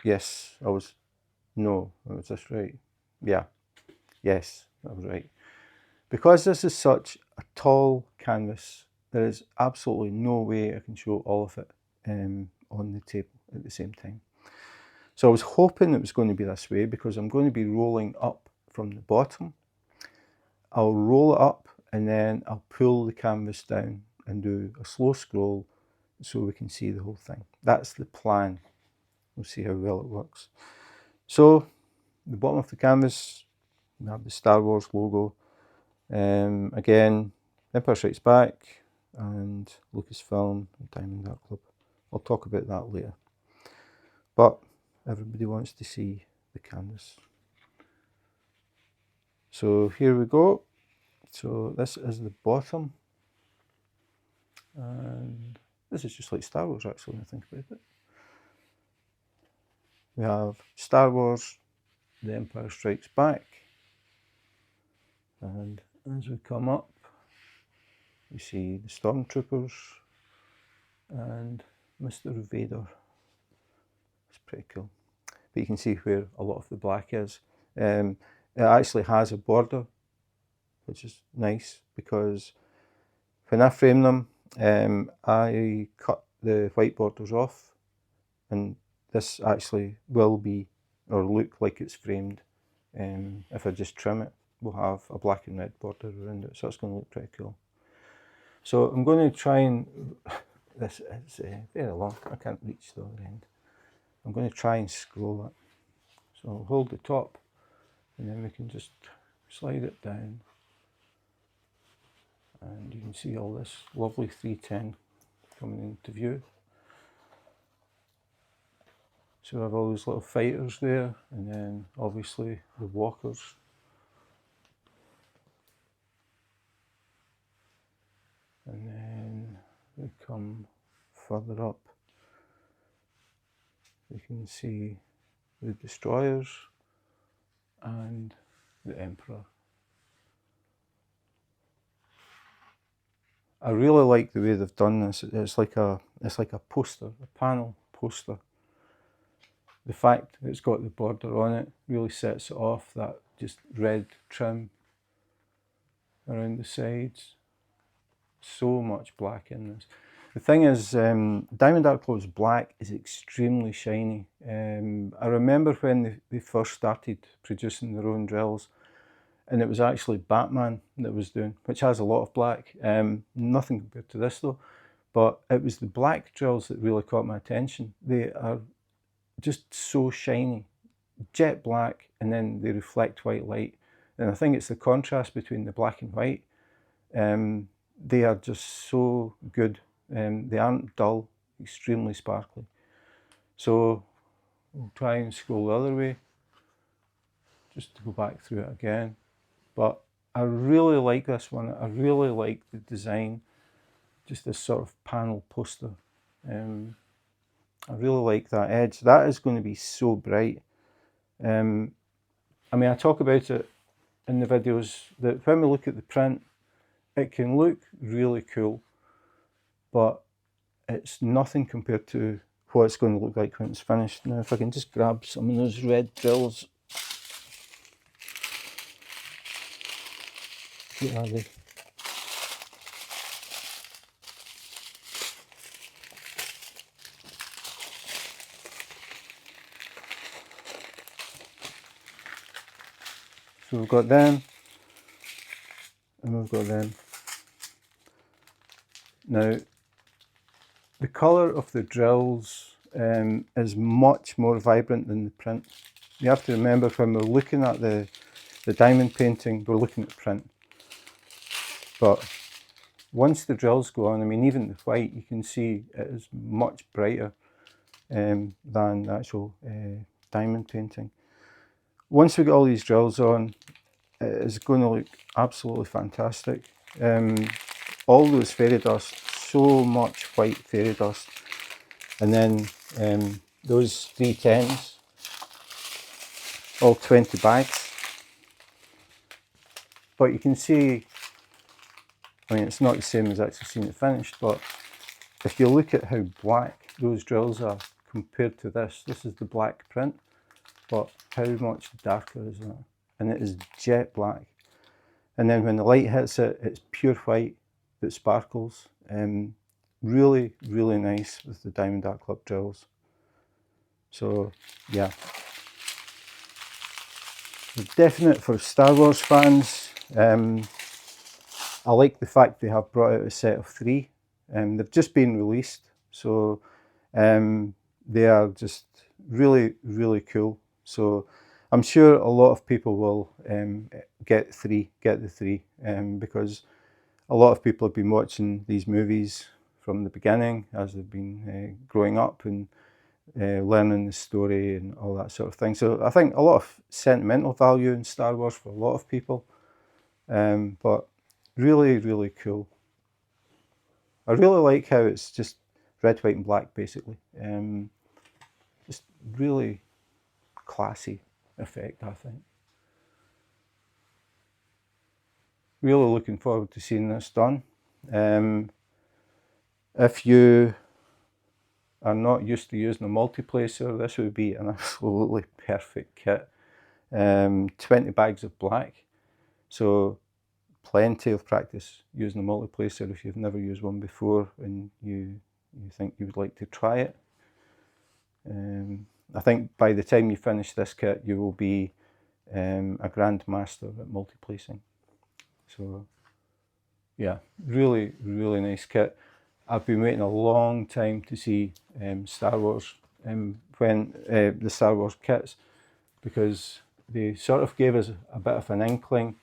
yes, was this right? Yeah, yes, that was right. Because this is such a tall canvas, there is absolutely no way I can show all of it on the table at the same time. So I was hoping it was going to be this way, because I'm going to be rolling up from the bottom. I'll roll it up and then I'll pull the canvas down and do a slow scroll so we can see the whole thing. That's the plan. We'll see how well it works. So the bottom of the canvas, we have the Star Wars logo. Again, Empire Strikes Back and Lucasfilm and Diamond Art Club. I'll talk about that later. But everybody wants to see the canvas. So here we go. So this is the bottom. And this is just like Star Wars, actually, when I think about it. We have Star Wars, The Empire Strikes Back. And as we come up, we see the Stormtroopers and Mr. Vader. It's pretty cool. But you can see where a lot of the black is. It actually has a border, which is nice, because when I frame them, I cut the white borders off, and this actually will be, or look like it's framed. If I just trim it, we'll have a black and red border around it, so it's going to look pretty cool. So I'm going to try and this is very long. I can't reach the other end. I'm going to try and scroll it. So I'll hold the top and then we can just slide it down. And you can see all this lovely 310 coming into view. So we have all those little fighters there, and then obviously the walkers. And then we come further up. We can see the destroyers and the Emperor. I really like the way they've done this. It's like a poster, a panel poster. The fact that it's got the border on it really sets it off, that just red trim around the sides. So much black in this. The thing is, Diamond Dark Club's black is extremely shiny. I remember when they first started producing their own drills, and it was actually Batman that was doing, which has a lot of black. Nothing compared to this though, but it was the black drills that really caught my attention. They are just so shiny, jet black, and then they reflect white light. And I think it's the contrast between the black and white. They are just so good. They aren't dull, extremely sparkly. So we'll try and scroll the other way, just to go back through it again. But I really like this one. I really like the design, just this sort of panel poster. I really like that edge. That is going to be so bright. I mean, I talk about it in the videos that when we look at the print, it can look really cool, but it's nothing compared to what it's going to look like when it's finished. Now, if I can just grab some of those red drills. Where are they? So we've got them, and we've got them. Now, the colour of the drills is much more vibrant than the print. You have to remember, when we're looking at the diamond painting, we're looking at print. But once the drills go on, I mean, even the white, you can see it is much brighter than the actual diamond painting. Once we get all these drills on, it is going to look absolutely fantastic. All those fairy dust, so much white fairy dust, and then those 310s, all 20 bags. But you can see, I mean, it's not the same as actually seeing it finished, but if you look at how black those drills are compared to this is the black print, but how much darker is that? And it is jet black. And then when the light hits it, it's pure white that sparkles. Really, really nice with the Diamond Dark Club drills. So yeah, definite for Star Wars fans. I like the fact they have brought out a set of 3. They've just been released, so they are just really, really cool. So I'm sure a lot of people will get the 3, because a lot of people have been watching these movies from the beginning as they've been growing up and learning the story and all that sort of thing. So I think a lot of sentimental value in Star Wars for a lot of people, but really, really cool. I really like how it's just red, white and black basically. Just really classy effect, I think. Really looking forward to seeing this done. If you are not used to using a multiplacer, this would be an absolutely perfect kit. 20 bags of black, so plenty of practice using a multiplacer if you've never used one before and you think you would like to try it. I think by the time you finish this kit, you will be a grandmaster at multiplacing. So yeah, really, really nice kit. I've been waiting a long time to see Star Wars, when the Star Wars kits, because they sort of gave us a bit of an inkling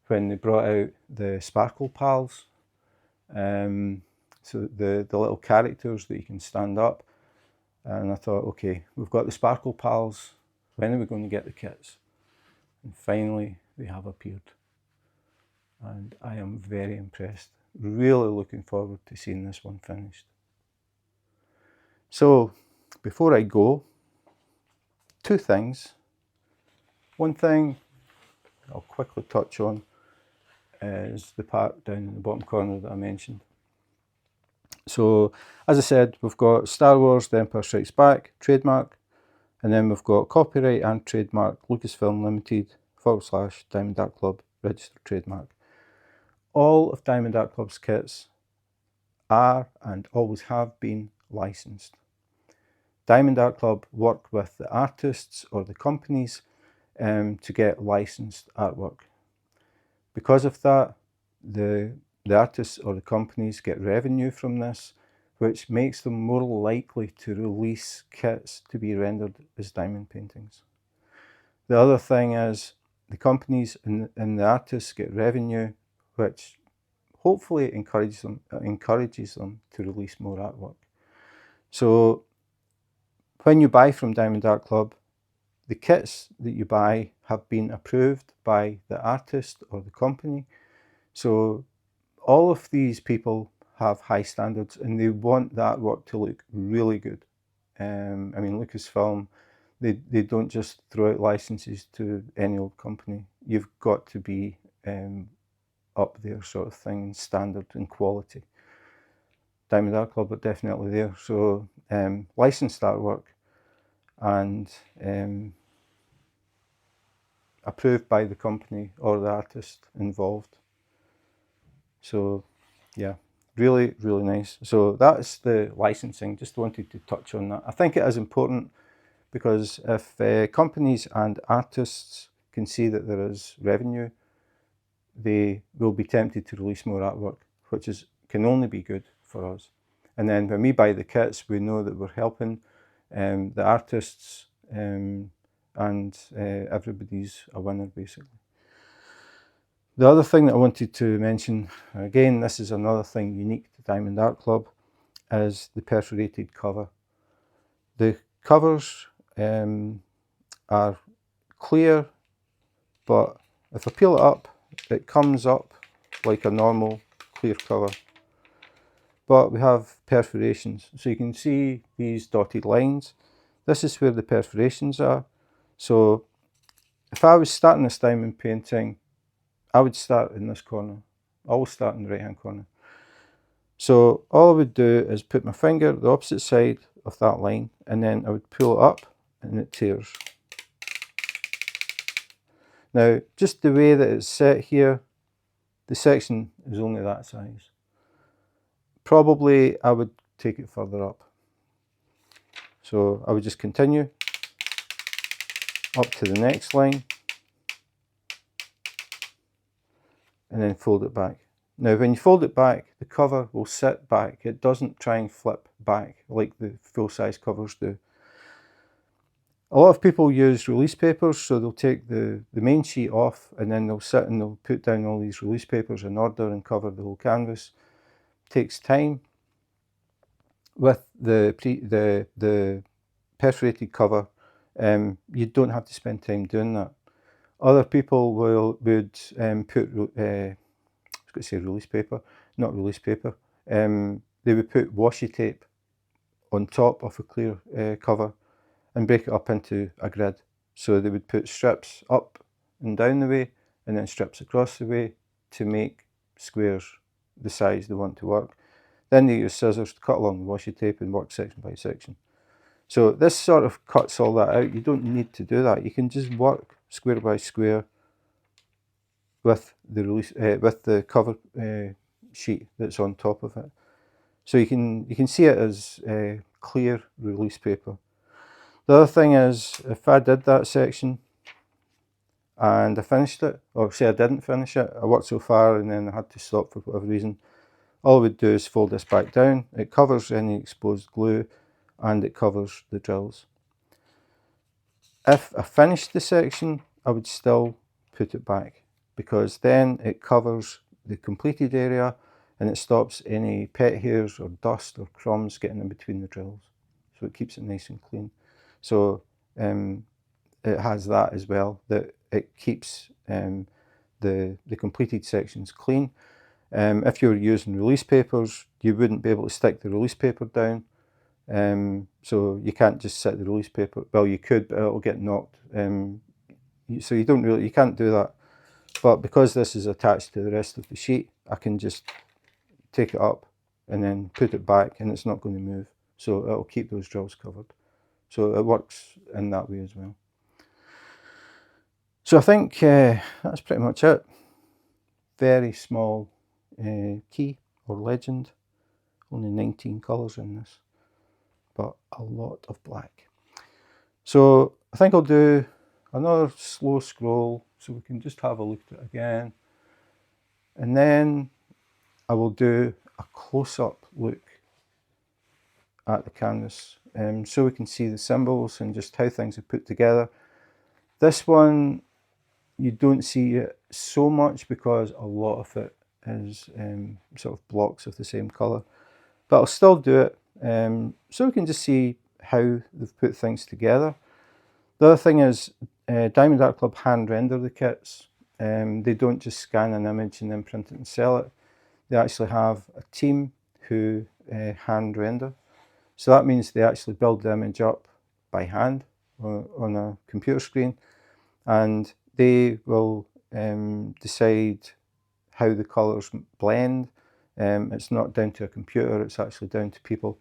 when they brought out the Sparkle Pals. So the little characters that you can stand up. And I thought, okay, we've got the Sparkle Pals, when are we going to get the kits? And finally, they have appeared. And I am very impressed. Really looking forward to seeing this one finished. So, before I go, two things. One thing I'll quickly touch on is the part down in the bottom corner that I mentioned. So, as I said, we've got Star Wars, The Empire Strikes Back, trademark, and then we've got copyright and trademark, Lucasfilm Ltd, / Diamond Art Club, registered trademark. All of Diamond Art Club's kits are and always have been licensed. Diamond Art Club work with the artists or the companies to get licensed artwork. Because of that, the artists or the companies get revenue from this, which makes them more likely to release kits to be rendered as diamond paintings. The other thing is the companies and the artists get revenue, which hopefully encourages them to release more artwork. So when you buy from Diamond Art Club, the kits that you buy have been approved by the artist or the company. So all of these people have high standards and they want the artwork to look really good. I mean, Lucasfilm, they don't just throw out licenses to any old company. You've got to be up there sort of thing, standard and quality. Diamond Art Club are definitely there. So licensed artwork and approved by the company or the artist involved. So yeah, really, really nice. So that's the licensing. Just wanted to touch on that. I think it is important because if companies and artists can see that there is revenue, they will be tempted to release more artwork, which can only be good for us. And then when we buy the kits, we know that we're helping the artists, and everybody's a winner basically. The other thing that I wanted to mention, again, this is another thing unique to Diamond Art Club, is the perforated cover. The covers are clear, but if I peel it up, it comes up like a normal clear cover. But we have perforations, so you can see these dotted lines. This is where the perforations are. So if I was starting this diamond painting, I would start in this corner. I always start in the right hand corner. So all I would do is put my finger the opposite side of that line and then I would pull it up and it tears. Now just the way that it's set here, the section is only that size. Probably I would take it further up. So I would just continue up to the next line and then fold it back. Now when you fold it back, the cover will sit back. It doesn't try and flip back like the full-size covers do. A lot of people use release papers, so they'll take the main sheet off and then they'll sit and they'll put down all these release papers in order and cover the whole canvas. It takes time. With the perforated cover, you don't have to spend time doing that. Other people would put, I was going to say release paper, not release paper. They would put washi tape on top of a clear cover and break it up into a grid. So they would put strips up and down the way and then strips across the way to make squares the size they want to work. Then they use scissors to cut along the washi tape and work section by section. So this sort of cuts all that out. You don't need to do that. You can just work square by square with the release with the cover sheet that's on top of it. So you can see it as clear release paper. The other thing is, if I did that section and I finished it, or say I didn't finish it, I worked so far and then I had to stop for whatever reason, all I would do is fold this back down. It covers any exposed glue and it covers the drills. If I finished the section, I would still put it back, because then it covers the completed area and it stops any pet hairs or dust or crumbs getting in between the drills. So it keeps it nice and clean. So it has that as well, that it keeps the completed sections clean. If you were using release papers, you wouldn't be able to stick the release paper down. So you can't just set the release paper, well you could, but it'll get knocked. So you can't do that. But because this is attached to the rest of the sheet, I can just take it up and then put it back and it's not going to move. So it'll keep those drills covered. So it works in that way as well. So I think that's pretty much it. Very small key or legend. Only 19 colours in this, but a lot of black. So I think I'll do another slow scroll so we can just have a look at it again. And then I will do a close-up look at the canvas so we can see the symbols and just how things are put together. This one, you don't see it so much because a lot of it is sort of blocks of the same colour. But I'll still do it so we can just see how they've put things together. The other thing is Diamond Art Club hand render the kits. They don't just scan an image and then print it and sell it. They actually have a team who hand render. So that means they actually build the image up by hand on a computer screen, and they will decide how the colours blend. It's not down to a computer, it's actually down to people.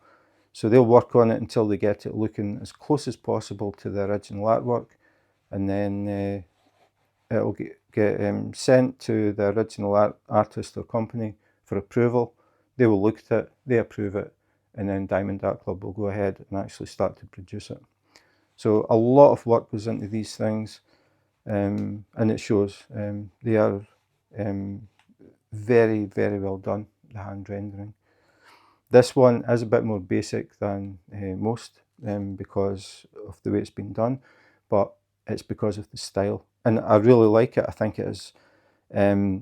So they'll work on it until they get it looking as close as possible to the original artwork, and then it'll get sent to the original artist or company for approval. They will look at it, they approve it, and then Diamond Art Club will go ahead and actually start to produce it. So a lot of work goes into these things, and it shows. They are very, very well done, the hand rendering. This one is a bit more basic than most because of the way it's been done, but it's because of the style. And I really like it. I think it is a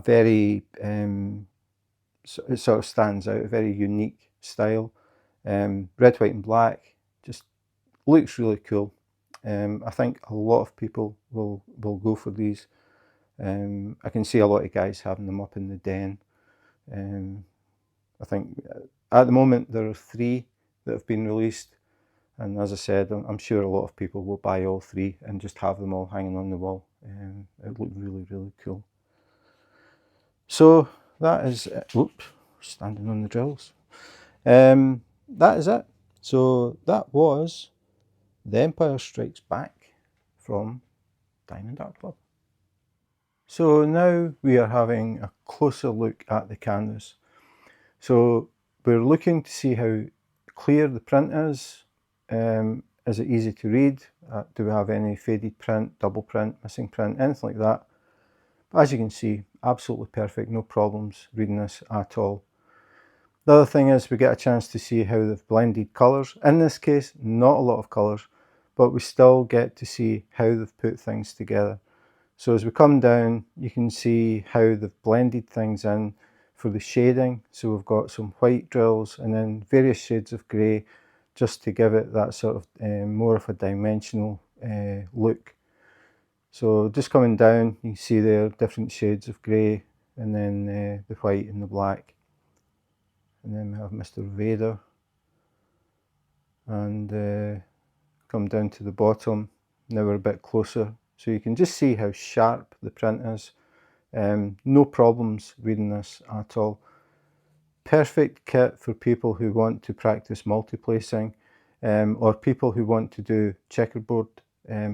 very, it sort of stands out, a very unique style. Red, white and black, just looks really cool. I think a lot of people will go for these. I can see a lot of guys having them up in the den. I think at the moment there are 3 that have been released, and as I said, I'm sure a lot of people will buy all 3 and just have them all hanging on the wall. It looked really, really cool. So that is it. Whoops, standing on the drills. That is it. So that was The Empire Strikes Back from Diamond Art Club. So now we are having a closer look at the canvas. So we're looking to see how clear the print is. Is it easy to read? Do we have any faded print, double print, missing print, anything like that? But as you can see, absolutely perfect, no problems reading this at all. The other thing is we get a chance to see how they've blended colours. In this case, not a lot of colours, but we still get to see how they've put things together. So as we come down, you can see how they've blended things in for the shading. So we've got some white drills and then various shades of grey, just to give it that sort of more of a dimensional look. So just coming down, you can see there different shades of grey, and then the white and the black. And then we have Mr. Vader, and come down to the bottom. Now we're a bit closer, so you can just see how sharp the print is. No problems reading this at all. Perfect kit for people who want to practice multiplacing, or people who want to do checkerboard,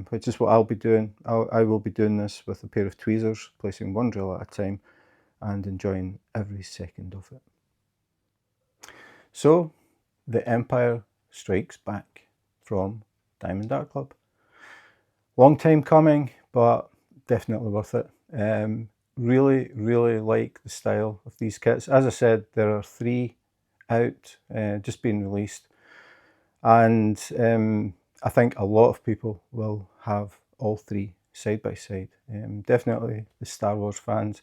which is what I'll be doing. I will be doing this with a pair of tweezers, placing one drill at a time and enjoying every second of it. So, The Empire Strikes Back from Diamond Art Club. Long time coming, but definitely worth it. really, really like the style of these kits. As I said, there are 3 out, just being released, and I think a lot of people will have all 3 side by side. Definitely the Star Wars fans,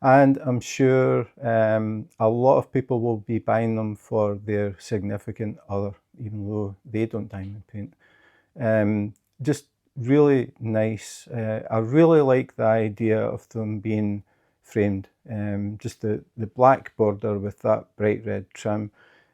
and I'm sure a lot of people will be buying them for their significant other, even though they don't diamond paint. Just really nice. I really like the idea of them being framed. Just the black border with that bright red trim,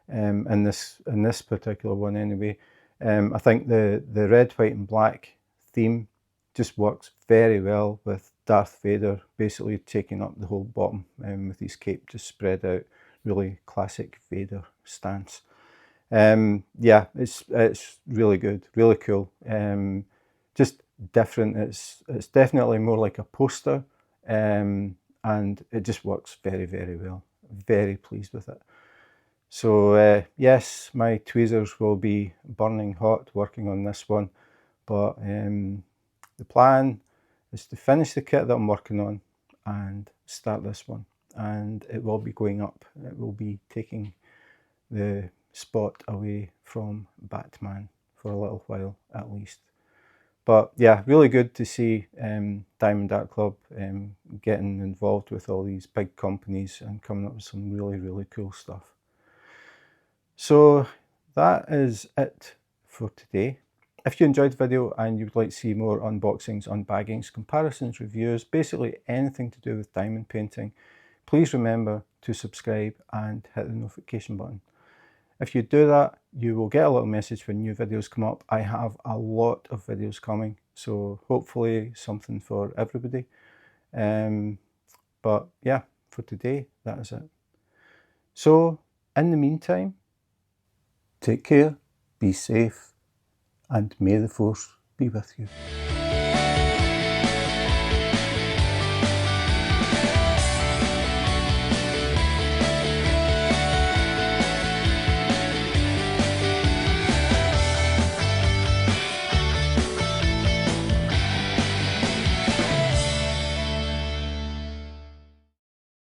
in this particular one anyway. I think the red, white and black theme just works very well with Darth Vader basically taking up the whole bottom, with his cape just spread out. Really classic Vader stance. Yeah, it's really good, really cool. Just different. It's definitely more like a poster, and it just works very, very well. Very pleased with it. So yes, my tweezers will be burning hot working on this one, but the plan is to finish the kit that I'm working on and start this one, and it will be going up. It will be taking the spot away from Batman for a little while at least. But yeah, really good to see Diamond Art Club getting involved with all these big companies and coming up with some really, really cool stuff. So that is it for today. If you enjoyed the video and you would like to see more unboxings, unbaggings, comparisons, reviews, basically anything to do with diamond painting, please remember to subscribe and hit the notification button. If you do that, you will get a little message when new videos come up. I have a lot of videos coming, so hopefully something for everybody. But yeah, for today, that is it. So in the meantime, take care, be safe, and may the Force be with you.